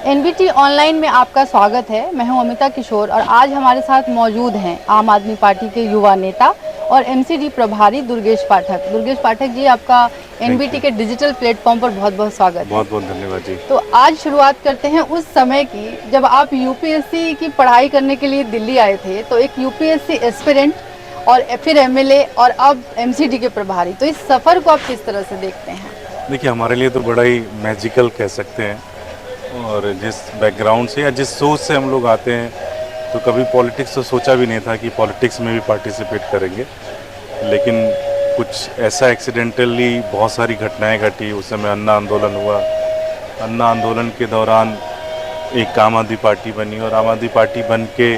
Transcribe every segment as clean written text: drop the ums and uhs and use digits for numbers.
NBT online में आपका स्वागत है। मैं हूं अमिता किशोर और आज हमारे साथ मौजूद हैं आम आदमी पार्टी के युवा नेता और एमसीडी प्रभारी दुर्गेश पाठक। दुर्गेश पाठक जी, आपका एनबीटी के डिजिटल प्लेटफॉर्म पर बहुत बहुत स्वागत है। बहुत बहुत धन्यवाद जी। तो आज शुरुआत करते हैं उस समय की जब आप यूपीएससी की पढ़ाई करने के लिए दिल्ली आए थे। तो एक यूपीएससी एस्पिरेंट और फिर एमएलए और अब एमसीडी के प्रभारी, तो इस सफ़र को आप किस तरह से देखते हैं? देखिए, हमारे लिए तो बड़ा ही मैजिकल कह सकते हैं। और जिस बैकग्राउंड से या जिस सोच से हम लोग आते हैं, तो कभी पॉलिटिक्स तो सोचा भी नहीं था कि पॉलिटिक्स में भी पार्टिसिपेट करेंगे। लेकिन कुछ ऐसा एक्सीडेंटली बहुत सारी घटनाएं घटी। उस समय अन्ना आंदोलन हुआ। अन्ना आंदोलन के दौरान एक आम आदमी पार्टी बनी और आम आदमी पार्टी बन के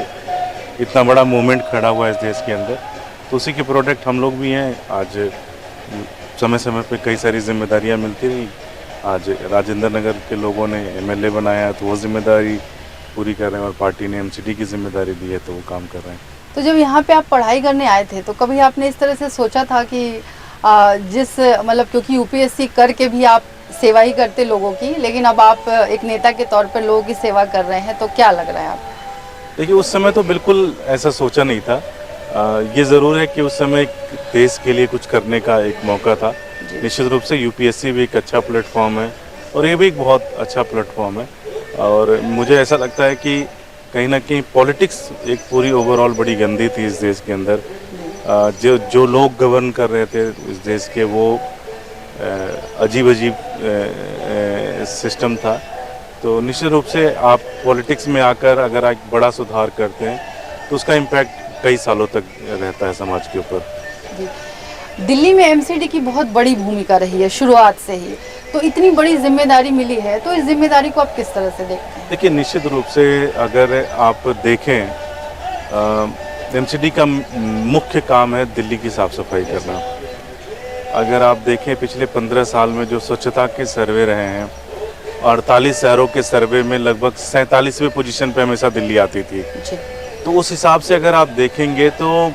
इतना बड़ा मूवमेंट खड़ा हुआ इस देश के अंदर। तो उसी के प्रोडक्ट हम लोग भी हैं। आज समय समय पे कई सारी जिम्मेदारियां मिलती रही। आज राजेंद्र नगर के लोगों ने एमएलए बनाया तो वो जिम्मेदारी पूरी कर रहे हैं, और पार्टी ने एमसीडी की जिम्मेदारी दी है तो वो काम कर रहे हैं। तो जब यहाँ पे आप पढ़ाई करने आए थे तो कभी आपने इस तरह से सोचा था कि क्योंकि यूपीएससी करके भी आप सेवा ही करते लोगों की, लेकिन अब आप एक नेता के तौर पर लोगों की सेवा कर रहे हैं, तो क्या लग रहा है आप? देखिए, उस समय तो बिल्कुल ऐसा सोचा नहीं था। ये ज़रूर है कि उस समय देश के लिए कुछ करने का एक मौका था। निश्चित रूप से यूपीएससी भी एक अच्छा प्लेटफॉर्म है और ये भी एक बहुत अच्छा प्लेटफॉर्म है। और मुझे ऐसा लगता है कि कहीं ना कहीं पॉलिटिक्स एक पूरी ओवरऑल बड़ी गंदी थी इस देश के अंदर। जो लोग गवर्न कर रहे थे इस देश के, वो अजीब अजीब सिस्टम था। तो निश्चित रूप से आप पॉलिटिक्स में आकर अगर आप बड़ा सुधार करते हैं तो उसका इम्पैक्ट कई सालों तक रहता है समाज के ऊपर। दिल्ली में एमसीडी की बहुत बड़ी भूमिका रही है शुरुआत से ही, तो इतनी बड़ी जिम्मेदारी मिली है, तो इस जिम्मेदारी को आप किस तरह से देखते हैं? देखिए, निश्चित रूप से अगर आप देखें, एमसीडी का मुख्य काम है दिल्ली की साफ़ सफाई करना। अगर आप देखें पिछले 15 साल में जो स्वच्छता के सर्वे रहे हैं, 48 शहरों के सर्वे में लगभग 47वें पोजीशन पे हमेशा दिल्ली आती थी। तो उस हिसाब से अगर आप देखेंगे तो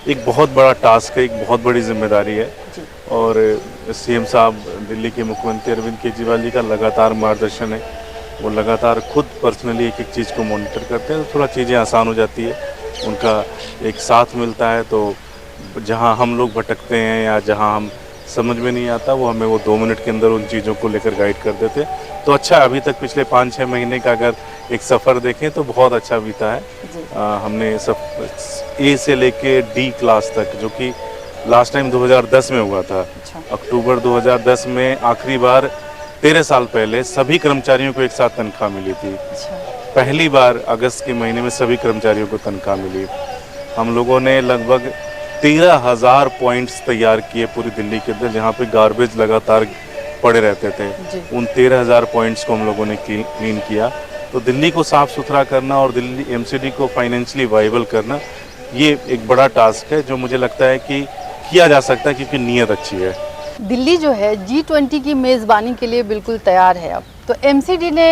एक बहुत बड़ा टास्क है, एक बहुत बड़ी जिम्मेदारी है। और सीएम साहब, दिल्ली के मुख्यमंत्री अरविंद केजरीवाल जी का लगातार मार्गदर्शन है। वो लगातार खुद पर्सनली एक एक चीज़ को मॉनिटर करते हैं, तो थोड़ा चीज़ें आसान हो जाती है। उनका एक साथ मिलता है, तो जहां हम लोग भटकते हैं या जहां हम समझ में नहीं आता, वो हमें वो 2 मिनट के अंदर उन चीज़ों को लेकर गाइड कर देते हैं। तो अच्छा, अभी तक पिछले 5-6 महीने का अगर एक सफ़र देखें तो बहुत अच्छा बीता है। हमने सब ए से लेके डी क्लास तक, जो कि लास्ट टाइम 2010 में हुआ था। अक्टूबर 2010 में आखिरी बार 13 साल पहले सभी कर्मचारियों को एक साथ तनख्वाह मिली थी। पहली बार अगस्त के महीने में सभी कर्मचारियों को तनख्वाह मिली। हम लोगों ने लगभग 13,000 पॉइंट्स तैयार किए पूरी दिल्ली के अंदर, जहाँ पे गार्बेज लगातार पड़े रहते थे। उन 13,000 पॉइंट्स को हम लोगों ने क्लीन किया। तो दिल्ली को साफ़ सुथरा करना और दिल्ली एमसीडी को फाइनेंशियली वाइबल करना, ये एक बड़ा टास्क है जो मुझे लगता है कि किया जा सकता है, क्योंकि नीयत अच्छी है। दिल्ली जो है G20 की मेज़बानी के लिए बिल्कुल तैयार है अब, तो एमसीडी ने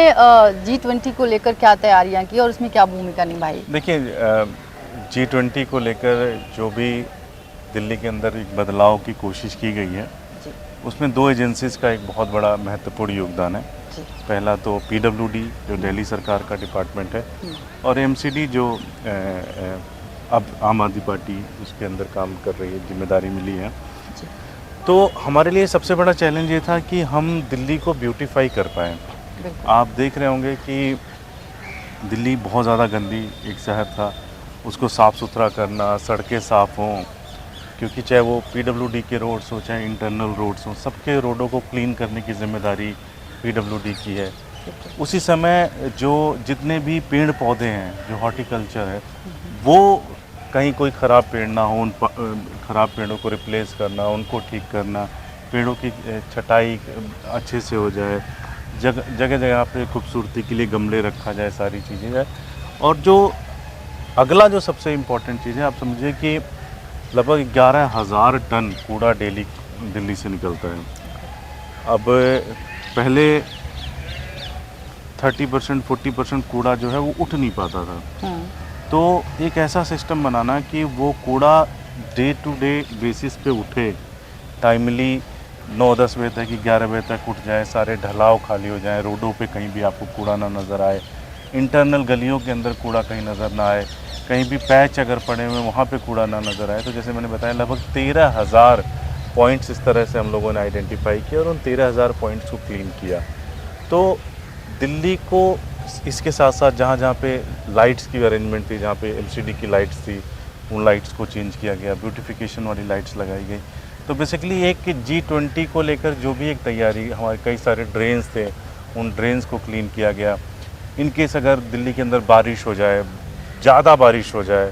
G20 को लेकर क्या तैयारियां की और उसमें क्या भूमिका निभाई? देखिए, G20 को लेकर जो भी दिल्ली के अंदर एक बदलाव की कोशिश की गई है, उसमें 2 एजेंसीज़ का एक बहुत बड़ा महत्वपूर्ण योगदान है। पहला तो पीडब्ल्यूडी, जो दिल्ली सरकार का डिपार्टमेंट है, और एमसीडी जो अब आम आदमी पार्टी उसके अंदर काम कर रही है, जिम्मेदारी मिली है। तो हमारे लिए सबसे बड़ा चैलेंज ये था कि हम दिल्ली को ब्यूटीफाई कर पाएँ। आप देख रहे होंगे कि दिल्ली बहुत ज़्यादा गंदी एक शहर था। उसको साफ़ सुथरा करना, सड़कें साफ़ हों, क्योंकि चाहे वो पीडब्ल्यूडी के रोड्स हो चाहे इंटरनल रोड्स हों, सबके रोडों को क्लीन करने की जिम्मेदारी पीडब्ल्यूडी की है। उसी समय जो जितने भी पेड़ पौधे हैं, जो हॉर्टिकल्चर है, वो कहीं कोई ख़राब पेड़ ना हो, उन ख़राब पेड़ों को रिप्लेस करना, उनको ठीक करना, पेड़ों की छटाई अच्छे से हो जाए, जगह जगह पे खूबसूरती के लिए गमले रखा जाए, सारी चीज़ें जाए। और जो अगला जो सबसे इम्पोर्टेंट चीज़ है, आप समझिए कि लगभग 11,000 टन कूड़ा डेली दिल्ली से निकलता है। अब पहले 30% 40% कूड़ा जो है वो उठ नहीं पाता था। तो एक ऐसा सिस्टम बनाना कि वो कूड़ा डे टू डे बेसिस पे उठे, टाइमली 9-10 बजे तक, 11 बजे तक उठ जाए, सारे ढलाव खाली हो जाए, रोडों पे कहीं भी आपको कूड़ा ना नज़र आए, इंटरनल गलियों के अंदर कूड़ा कहीं नज़र ना आए, कहीं भी पैच अगर पड़े हुए वहाँ पे कूड़ा ना नज़र आए। तो जैसे मैंने बताया लगभग 13,000 पॉइंट्स इस तरह से हम लोगों ने आइडेंटिफाई किया और उन 13,000 पॉइंट्स को क्लीन किया। तो दिल्ली को इसके साथ साथ जहाँ जहाँ पे लाइट्स की अरेंजमेंट थी, जहाँ पे एलसीडी की लाइट्स थी, उन लाइट्स को चेंज किया गया, ब्यूटिफिकेशन वाली लाइट्स लगाई गई। तो बेसिकली एक G20 को लेकर जो भी एक तैयारी, हमारे कई सारे ड्रेन्स थे, उन ड्रेन्स को क्लीन किया गया। इन केस अगर दिल्ली के अंदर बारिश हो जाए, ज़्यादा बारिश हो जाए,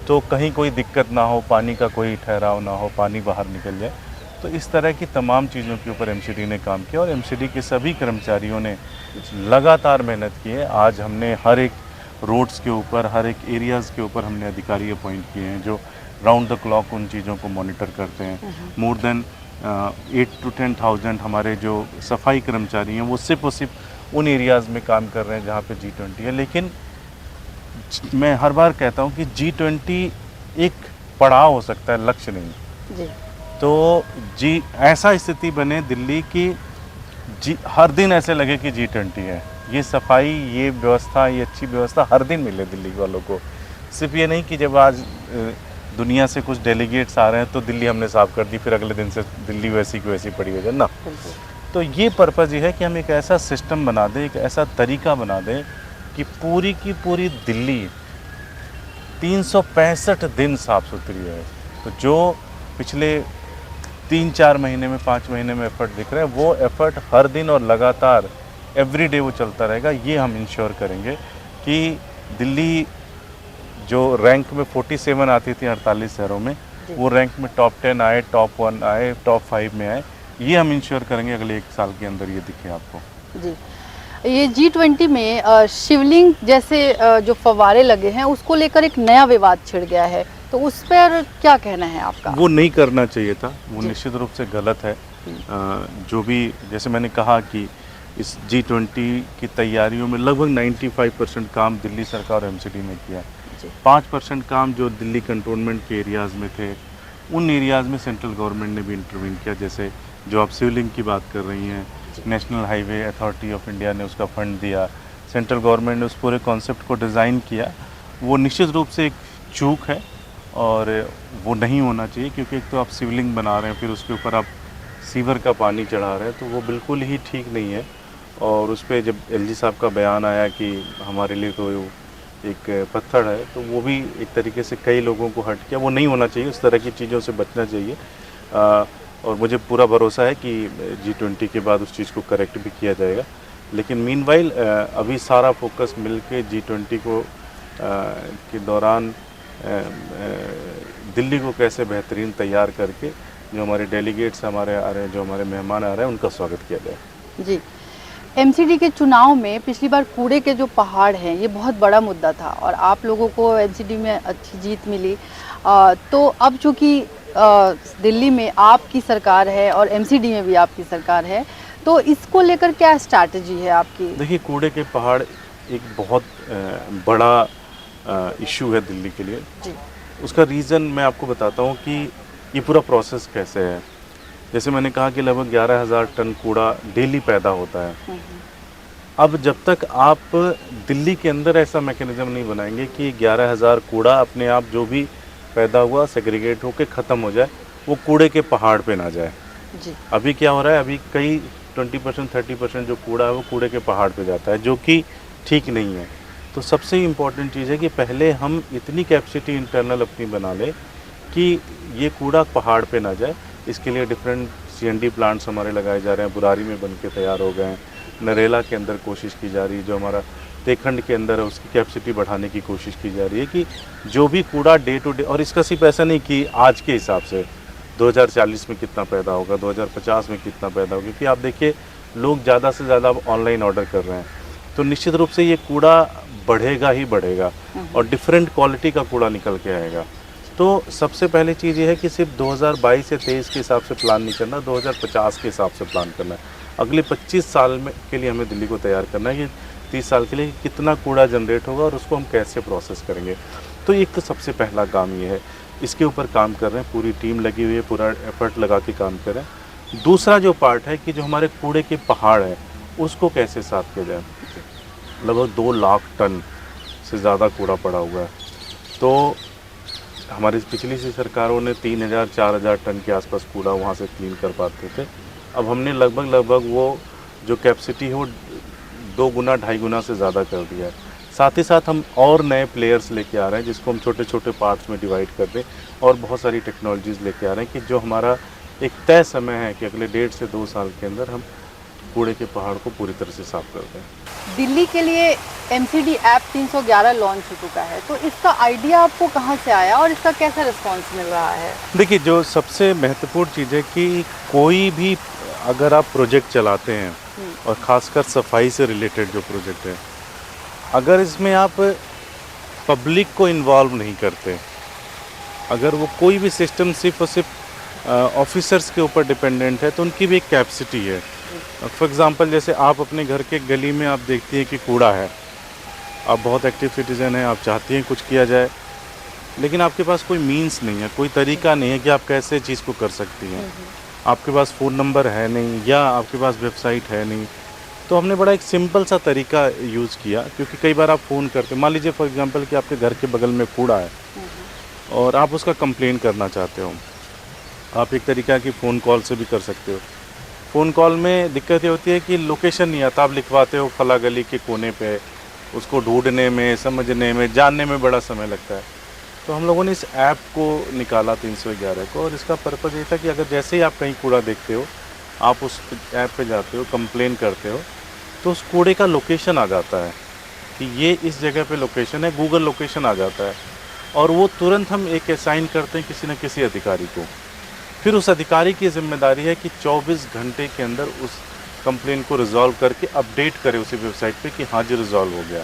तो कहीं कोई दिक्कत ना हो, पानी का कोई ठहराव ना हो, पानी बाहर निकल जाए। तो इस तरह की तमाम चीज़ों के ऊपर एमसीडी ने काम किया और एमसीडी के सभी कर्मचारियों ने लगातार मेहनत की है। आज हमने हर एक रोड्स के ऊपर, हर एक एरियाज़ के ऊपर हमने अधिकारी अपॉइंट किए हैं जो राउंड द क्लॉक उन चीज़ों को मॉनिटर करते हैं। मोर देन 8 to 10,000 हमारे जो सफाई कर्मचारी हैं वो सिर्फ उन एरियाज़ में काम कर रहे हैं जहाँ पे G20 है। लेकिन मैं हर बार कहता हूँ कि G20 एक पड़ाव हो सकता है, लक्ष्य नहीं। जी। तो ऐसा स्थिति बने दिल्ली की हर दिन ऐसे लगे कि G20 है। ये सफाई, ये व्यवस्था, ये अच्छी व्यवस्था हर दिन मिले दिल्ली वालों को। सिर्फ ये नहीं कि जब आज दुनिया से कुछ डेलीगेट्स आ रहे हैं तो दिल्ली हमने साफ़ कर दी, फिर अगले दिन से दिल्ली वैसी की वैसी पड़ी हो जाए ना। तो ये पर्पज़ ये है कि हम एक ऐसा सिस्टम बना दें, एक ऐसा तरीका बना दें कि पूरी की पूरी दिल्ली 365 दिन साफ़ सुथरी है। तो जो पिछले 3-4 महीने में, 5 महीने में एफ़र्ट दिख रहा है, वो एफ़र्ट हर दिन और लगातार एवरीडे वो चलता रहेगा। ये हम इंश्योर करेंगे कि दिल्ली जो रैंक में 47 आती थी 48 शहरों में, वो रैंक में टॉप 10 आए, टॉप 1 आए, टॉप 5 में आए। ये हम इंश्योर करेंगे अगले 1 साल के अंदर ये दिखे आपको। जी। ये G20 में शिवलिंग जैसे जो फव्वारे लगे हैं उसको लेकर एक नया विवाद छिड़ गया है, तो उस पर क्या कहना है आपका? वो नहीं करना चाहिए था, वो निश्चित रूप से गलत है। जो भी, जैसे मैंने कहा कि इस G20 की तैयारियों में लगभग 95% काम दिल्ली सरकार और एमसीडी ने किया। 5% काम जो दिल्ली कंटोनमेंट के एरियाज़ में थे, उन एरियाज़ में सेंट्रल गवर्नमेंट ने भी इंटरवीन किया। जैसे जो आप शिवलिंग की बात कर रही हैं, national highway authority of India ने उसका फंड दिया, सेंट्रल गवर्नमेंट ने उस पूरे कॉन्सेप्ट को डिज़ाइन किया। वो निश्चित रूप से एक चूक है और वो नहीं होना चाहिए, क्योंकि एक तो आप शिवलिंग बना रहे हैं, फिर उसके ऊपर आप सीवर का पानी चढ़ा रहे हैं, तो वो बिल्कुल ही ठीक नहीं है। और उस पर जब एलजी साहब का बयान आया कि हमारे लिए तो एक पत्थर है, तो वो भी एक तरीके से कई लोगों को हर्ट किया। वो नहीं होना चाहिए, उस तरह की चीज़ों से बचना चाहिए। और मुझे पूरा भरोसा है कि G20 के बाद उस चीज़ को करेक्ट भी किया जाएगा। लेकिन मीनवाइल अभी सारा फोकस मिलके G20 को के दौरान दिल्ली को कैसे बेहतरीन तैयार करके जो हमारे डेलीगेट्स हमारे आ रहे हैं, जो हमारे मेहमान आ रहे हैं, उनका स्वागत किया जाए। जी। एमसीडी के चुनाव में पिछली बार कूड़े के जो पहाड़ हैं ये बहुत बड़ा मुद्दा था और आप लोगों को एमसीडी में अच्छी जीत मिली। तो अब चूँकि दिल्ली में आपकी सरकार है और एमसीडी में भी आपकी सरकार है, तो इसको लेकर क्या स्ट्रैटेजी है आपकी? देखिए, कूड़े के पहाड़ एक बहुत बड़ा इशू है दिल्ली के लिए। जी। उसका रीज़न मैं आपको बताता हूँ कि ये पूरा प्रोसेस कैसे है। जैसे मैंने कहा कि लगभग 11,000 टन कूड़ा डेली पैदा होता है। अब जब तक आप दिल्ली के अंदर ऐसा मैकेनिज्म नहीं बनाएंगे कि 11,000 कूड़ा अपने आप जो भी पैदा हुआ सेग्रीगेट होकर ख़त्म हो जाए, वो कूड़े के पहाड़ पे ना जाए। जी। अभी क्या हो रहा है, अभी कई 20% 30% जो कूड़ा है वो कूड़े के पहाड़ पे जाता है, जो कि ठीक नहीं है। तो सबसे इम्पॉर्टेंट चीज़ है कि पहले हम इतनी कैपेसिटी इंटरनल अपनी बना लें कि ये कूड़ा पहाड़ पे ना जाए। इसके लिए डिफरेंट CND प्लांट्स हमारे लगाए जा रहे हैं, बुरारी में बन के तैयार हो गए हैं, नरेला के अंदर कोशिश की जा रही है, जो हमारा तेखंड के अंदर है उसकी कैपेसिटी बढ़ाने की कोशिश की जा रही है कि जो भी कूड़ा डे टू डे, और इसका सिर्फ ऐसा नहीं कि आज के हिसाब से 2040 में कितना पैदा होगा, 2050 में कितना पैदा होगा, क्योंकि आप देखिए लोग ज़्यादा से ज़्यादा ऑनलाइन ऑर्डर कर रहे हैं, तो निश्चित रूप से ये कूड़ा बढ़ेगा ही बढ़ेगा और डिफरेंट क्वालिटी का कूड़ा निकल के आएगा। तो सबसे पहली चीज़ ये है कि सिर्फ 2022 या 23 के हिसाब से प्लान नहीं करना, 2050 के हिसाब से प्लान करना है। अगले 25 साल में के लिए हमें दिल्ली को तैयार करना है कि 30 साल के लिए कितना कूड़ा जनरेट होगा और उसको हम कैसे प्रोसेस करेंगे। तो एक तो सबसे पहला काम ये है, इसके ऊपर काम कर रहे हैं, पूरी टीम लगी हुई है, पूरा एफर्ट लगा के काम कर रहे हैं। दूसरा जो पार्ट है कि जो हमारे कूड़े के पहाड़ है उसको कैसे साफ किया जाए। लगभग 2 लाख टन से ज़्यादा कूड़ा पड़ा हुआ है। तो हमारी पिछली सी सरकारों ने 3000-4000 टन के आसपास कूड़ा वहाँ से क्लीन कर पाते थे। अब हमने लगभग वो जो कैपेसिटी है वो 2 गुना 2.5 गुना से ज़्यादा कर दिया है। साथ ही साथ हम और नए प्लेयर्स लेके आ रहे हैं जिसको हम छोटे छोटे पार्ट्स में डिवाइड कर दें, और बहुत सारी टेक्नोलॉजीज़ लेके आ रहे हैं कि जो हमारा एक तय समय है कि अगले 1.5 से 2 साल के अंदर हम कूड़े के पहाड़ को पूरी तरह से साफ कर दें। दिल्ली के लिए एमसीडी ऐप 311 लॉन्च हो चुका है, तो इसका आइडिया आपको कहाँ से आया और इसका कैसा रिस्पांस मिल रहा है? देखिए, जो सबसे महत्वपूर्ण चीज़ है कि कोई भी अगर आप प्रोजेक्ट चलाते हैं और ख़ासकर सफाई से रिलेटेड जो प्रोजेक्ट है, अगर इसमें आप पब्लिक को इन्वॉल्व नहीं करते, अगर वो कोई भी सिस्टम सिर्फ और सिर्फ ऑफिसर्स के ऊपर डिपेंडेंट है, तो उनकी भी एक कैपेसिटी है। फॉर एग्ज़ाम्पल, जैसे आप अपने घर के गली में आप देखती हैं कि कूड़ा है, आप बहुत एक्टिव सिटीज़न हैं, आप चाहती हैं कुछ किया जाए, लेकिन आपके पास कोई मीन्स नहीं है, कोई तरीका नहीं है कि आप कैसे चीज़ को कर सकती हैं। आपके पास फ़ोन नंबर है नहीं, या आपके पास वेबसाइट है नहीं। तो हमने बड़ा एक सिंपल सा तरीका यूज़ किया, क्योंकि कई बार आप फ़ोन करते, मान लीजिए फॉर एग्ज़ाम्पल कि आपके घर के बगल में कूड़ा है और आप उसका कंप्लेन करना चाहते हो, आप एक तरीका की फ़ोन कॉल से भी कर सकते हो। फ़ोन कॉल में दिक्कत ये होती है कि लोकेशन नहीं आता, आप लिखवाते हो फला गली के कोने पे, उसको ढूंढने में, समझने में, जानने में बड़ा समय लगता है। तो हम लोगों ने इस ऐप को निकाला 311 को, और इसका पर्पज़ ये था कि अगर जैसे ही आप कहीं कूड़ा देखते हो, आप उस ऐप पे जाते हो, कंप्लेन करते हो, तो उस कूड़े का लोकेशन आ जाता है कि ये इस जगह पे लोकेशन है, गूगल लोकेशन आ जाता है, और वो तुरंत हम एक असाइन करते हैं किसी न किसी अधिकारी को। फिर उस अधिकारी की जिम्मेदारी है कि 24 घंटे के अंदर उस कंप्लेन को रिजॉल्व करके अपडेट करें उसी वेबसाइट पे कि हाँ जी रिजॉल्व हो गया,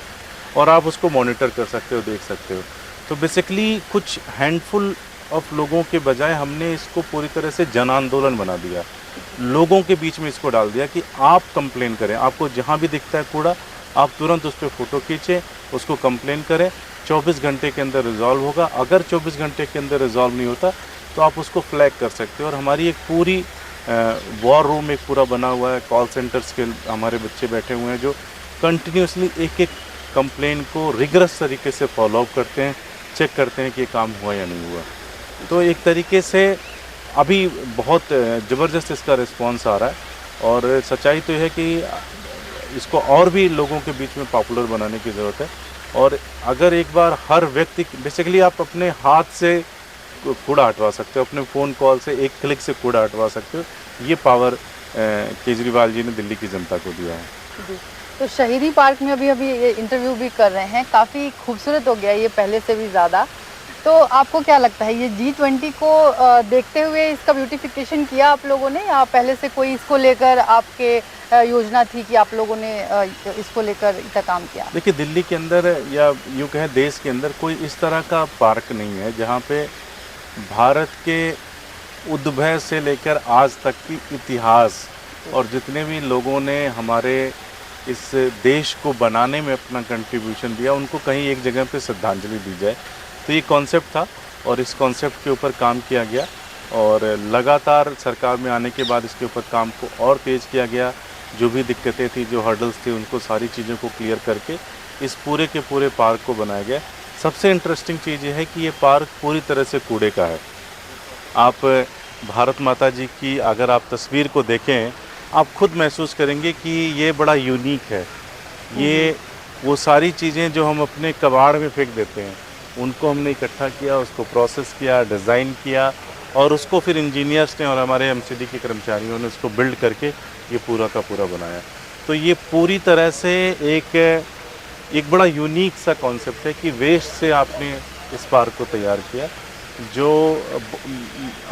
और आप उसको मॉनिटर कर सकते हो, देख सकते हो। तो बेसिकली कुछ हैंडफुल ऑफ लोगों के बजाय हमने इसको पूरी तरह से जन आंदोलन बना दिया, लोगों के बीच में इसको डाल दिया कि आप कंप्लेन करें, आपको जहाँ भी दिखता है कूड़ा, आप तुरंत उस पर फ़ोटो खींचें, उसको कंप्लेन करें, 24 घंटे के अंदर रिजॉल्व होगा। अगर 24 घंटे के अंदर रिजॉल्व नहीं होता तो आप उसको फ्लैग कर सकते हो। और हमारी एक पूरी वॉर रूम एक पूरा बना हुआ है, कॉल सेंटर्स के हमारे बच्चे बैठे हुए हैं जो कंटिन्यूसली एक एक कंप्लेन को रिगरस तरीके से फॉलो अप करते हैं, चेक करते हैं कि ये काम हुआ या नहीं हुआ। तो एक तरीके से अभी बहुत ज़बरदस्त इसका रिस्पांस आ रहा है, और सच्चाई तो यह है कि इसको और भी लोगों के बीच में पॉपुलर बनाने की ज़रूरत है। और अगर एक बार हर व्यक्ति, बेसिकली आप अपने हाथ से कूड़ा हटवा सकते हो, अपने फ़ोन कॉल से एक क्लिक से कूड़ा हटवा सकते हो। ये पावर केजरीवाल जी ने दिल्ली की जनता को दिया है। जी, तो शहीदी पार्क में अभी ये इंटरव्यू भी कर रहे हैं, काफ़ी खूबसूरत हो गया ये पहले से भी ज़्यादा। तो आपको क्या लगता है, ये G20 को देखते हुए इसका ब्यूटिफिकेशन किया आप लोगों ने, या पहले से कोई इसको लेकर आपके योजना थी कि आप लोगों ने इसको लेकर इतना काम किया? देखिए, दिल्ली के अंदर या यूँ कहें देश के अंदर कोई इस तरह का पार्क नहीं है जहाँ पे भारत के उद्भव से लेकर आज तक की इतिहास और जितने भी लोगों ने हमारे इस देश को बनाने में अपना कंट्रीब्यूशन दिया, उनको कहीं एक जगह पे श्रद्धांजलि दी जाए। तो ये कॉन्सेप्ट था, और इस कॉन्सेप्ट के ऊपर काम किया गया, और लगातार सरकार में आने के बाद इसके ऊपर काम को और तेज़ किया गया। जो भी दिक्कतें थी, जो हर्डल्स थी, उनको सारी चीज़ों को क्लियर करके इस पूरे के पूरे पार्क को बनाया गया। सबसे इंटरेस्टिंग चीज़ ये है कि ये पार्क पूरी तरह से कूड़े का है। आप भारत माता जी की अगर आप तस्वीर को देखें, आप खुद महसूस करेंगे कि ये बड़ा यूनिक है। ये वो सारी चीज़ें जो हम अपने कबाड़ में फेंक देते हैं, उनको हमने इकट्ठा किया, उसको प्रोसेस किया, डिज़ाइन किया, और उसको फिर इंजीनियर्स ने और हमारे एमसीडी के कर्मचारियों ने उसको बिल्ड करके ये पूरा का पूरा बनाया। तो ये पूरी तरह से एक बड़ा यूनिक सा कॉन्सेप्ट है कि वेस्ट से आपने इस पार्क को तैयार किया, जो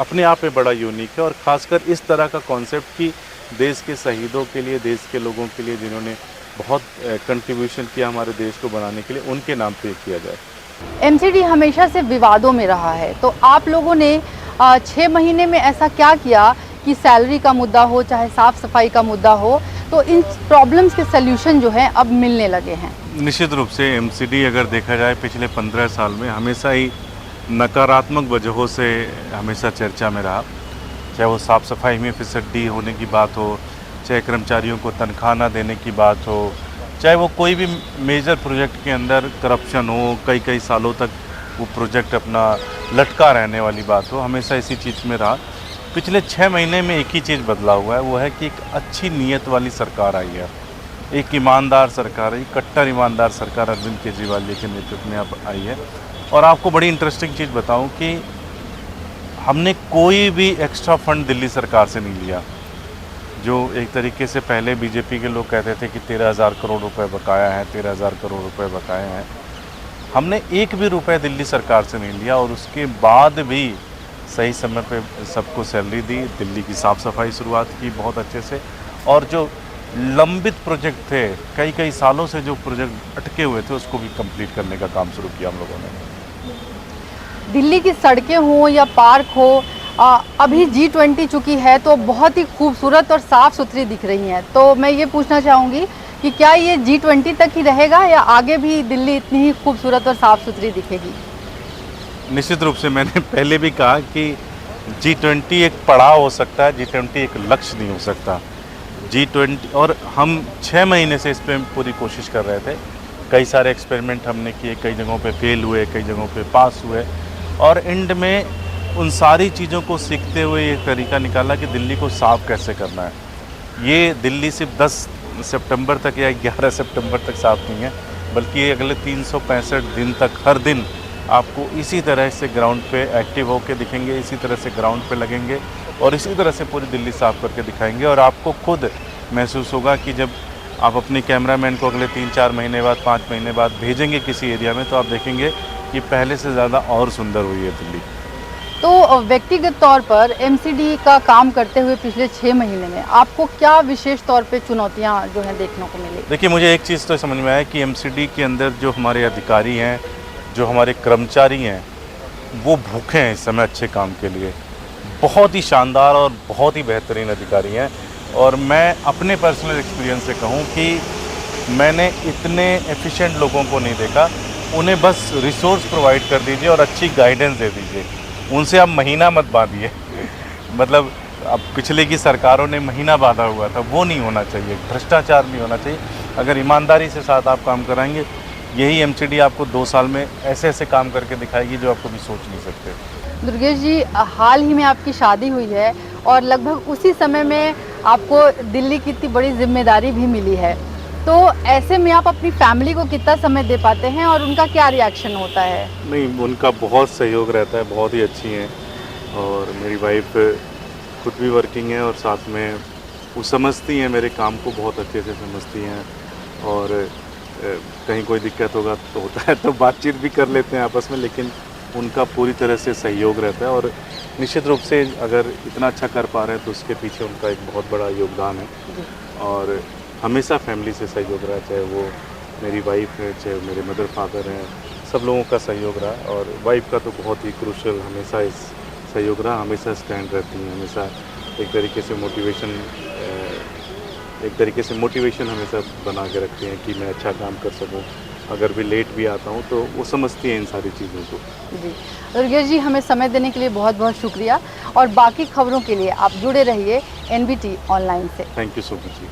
अपने आप में बड़ा यूनिक है। और ख़ासकर इस तरह का कॉन्सेप्ट कि देश के शहीदों के लिए, देश के लोगों के लिए जिन्होंने बहुत कंट्रीब्यूशन किया हमारे देश को बनाने के लिए, उनके नाम पे किया जाए। एमसीडी हमेशा से विवादों में रहा है, तो आप लोगों ने 6 महीने में ऐसा क्या किया कि सैलरी का मुद्दा हो, चाहे साफ़ सफाई का मुद्दा हो, तो इन प्रॉब्लम्स के सल्यूशन जो हैं अब मिलने लगे हैं? निश्चित रूप से एमसीडी अगर देखा जाए पिछले 15 साल में हमेशा ही नकारात्मक वजहों से हमेशा चर्चा में रहा। चाहे वो साफ़ सफाई में फिसड्डी होने की बात हो, चाहे कर्मचारियों को तनख्वाह ना देने की बात हो, चाहे वो कोई भी मेजर प्रोजेक्ट के अंदर करप्शन हो, कई कई सालों तक वो प्रोजेक्ट अपना लटका रहने वाली बात हो, हमेशा इसी चीज़ में रहा। पिछले 6 महीने में एक ही चीज़ बदला हुआ है, वो है कि एक अच्छी नीयत वाली सरकार आई है, एक ईमानदार सरकार है, कट्टर ईमानदार सरकार अरविंद केजरीवाल जी के नेतृत्व में अब आई है। और आपको बड़ी इंटरेस्टिंग चीज़ बताऊं कि हमने कोई भी एक्स्ट्रा फंड दिल्ली सरकार से नहीं लिया। जो एक तरीके से पहले बीजेपी के लोग कहते थे कि 13,000 करोड़ रुपए बकाया है, 13,000 करोड़ रुपए बकाया हैं, हमने एक भी रुपए दिल्ली सरकार से नहीं लिया। और उसके बाद भी सही समय पे सबको सैलरी दी, दिल्ली की साफ़ सफाई शुरुआत की बहुत अच्छे से, और जो लंबित प्रोजेक्ट थे, कई कई सालों से जो प्रोजेक्ट अटके हुए थे, उसको भी कंप्लीट करने का काम शुरू किया हम लोगों ने। दिल्ली की सड़कें हों या पार्क हो, अभी G20 चुकी है तो बहुत ही खूबसूरत और साफ़ सुथरी दिख रही हैं। तो मैं ये पूछना चाहूँगी कि क्या ये G20 तक ही रहेगा या आगे भी दिल्ली इतनी ही खूबसूरत और साफ़ सुथरी दिखेगी? निश्चित रूप से मैंने पहले भी कहा कि G20 एक पड़ाव हो सकता है, G20 एक लक्ष्य नहीं हो सकता। G20, और हम 6 महीने से इस पर पूरी कोशिश कर रहे थे। कई सारे एक्सपेरिमेंट हमने किए, कई जगहों पे फेल हुए, कई जगहों पे पास हुए, और एंड में उन सारी चीज़ों को सीखते हुए एक तरीका निकाला कि दिल्ली को साफ़ कैसे करना है। ये दिल्ली सिर्फ 10 सितंबर तक या 11 सितंबर तक साफ़ नहीं है, बल्कि ये अगले 365 दिन तक हर दिन आपको इसी तरह से ग्राउंड पे एक्टिव होकर दिखेंगे, इसी तरह से ग्राउंड पे लगेंगे और इसी तरह से पूरी दिल्ली साफ़ करके दिखाएंगे। और आपको खुद महसूस होगा कि जब आप अपने कैमरामैन को अगले 3-4 महीने बाद, 5 महीने बाद भेजेंगे किसी एरिया में, तो आप देखेंगे कि पहले से ज़्यादा और सुंदर हुई है दिल्ली। तो व्यक्तिगत तौर पर MCD का काम करते हुए पिछले 6 महीने में आपको क्या विशेष तौर पे चुनौतियाँ जो हैं देखने को मिली? देखिए, मुझे एक चीज़ तो समझ में आया कि MCD के अंदर जो हमारे अधिकारी हैं, जो हमारे कर्मचारी हैं, वो भूखे हैं इस समय अच्छे काम के लिए। बहुत ही शानदार और बहुत ही बेहतरीन अधिकारी हैं। और मैं अपने पर्सनल एक्सपीरियंस से कहूँ कि मैंने इतने एफिशिएंट लोगों को नहीं देखा। उन्हें बस रिसोर्स प्रोवाइड कर दीजिए और अच्छी गाइडेंस दे दीजिए, उनसे आप महीना मत बांधिए। मतलब अब पिछले की सरकारों ने महीना बांधा हुआ था, वो नहीं होना चाहिए, भ्रष्टाचार नहीं होना चाहिए। अगर ईमानदारी से साथ आप काम कराएंगे, यही MCD आपको 2 साल में ऐसे ऐसे काम करके दिखाएगी जो आप कभी सोच नहीं सकते। दुर्गेश जी, हाल ही में आपकी शादी हुई है और लगभग उसी समय में आपको दिल्ली की इतनी बड़ी जिम्मेदारी भी मिली है, तो ऐसे में आप अपनी फैमिली को कितना समय दे पाते हैं और उनका क्या रिएक्शन होता है? नहीं, उनका बहुत सहयोग रहता है, बहुत ही अच्छी हैं। और मेरी वाइफ खुद भी वर्किंग है और साथ में वो समझती हैं, मेरे काम को बहुत अच्छे से समझती हैं। और कहीं कोई दिक्कत होगा तो होता है तो बातचीत भी कर लेते हैं आपस में, लेकिन उनका पूरी तरह से सहयोग रहता है। और निश्चित रूप से अगर इतना अच्छा कर पा रहे हैं तो उसके पीछे उनका एक बहुत बड़ा योगदान है। और हमेशा फैमिली से सहयोग रहा, चाहे वो मेरी वाइफ है, चाहे मेरे मदर फादर हैं, सब लोगों का सहयोग रहा। और वाइफ का तो बहुत ही क्रूशल हमेशा इस सहयोग रहा, हमेशा स्टैंड रहती हैं, हमेशा एक तरीके से मोटिवेशन हमेशा बना के रखती हैं कि मैं अच्छा काम कर सकूं। अगर भी लेट भी आता हूं तो वो समझती हैं इन सारी चीज़ों को। जी, दुर्गेश जी, हमें समय देने के लिए बहुत बहुत शुक्रिया और बाकी खबरों के लिए आप जुड़े रहिए NBT ऑनलाइन से। Thank you so much ji.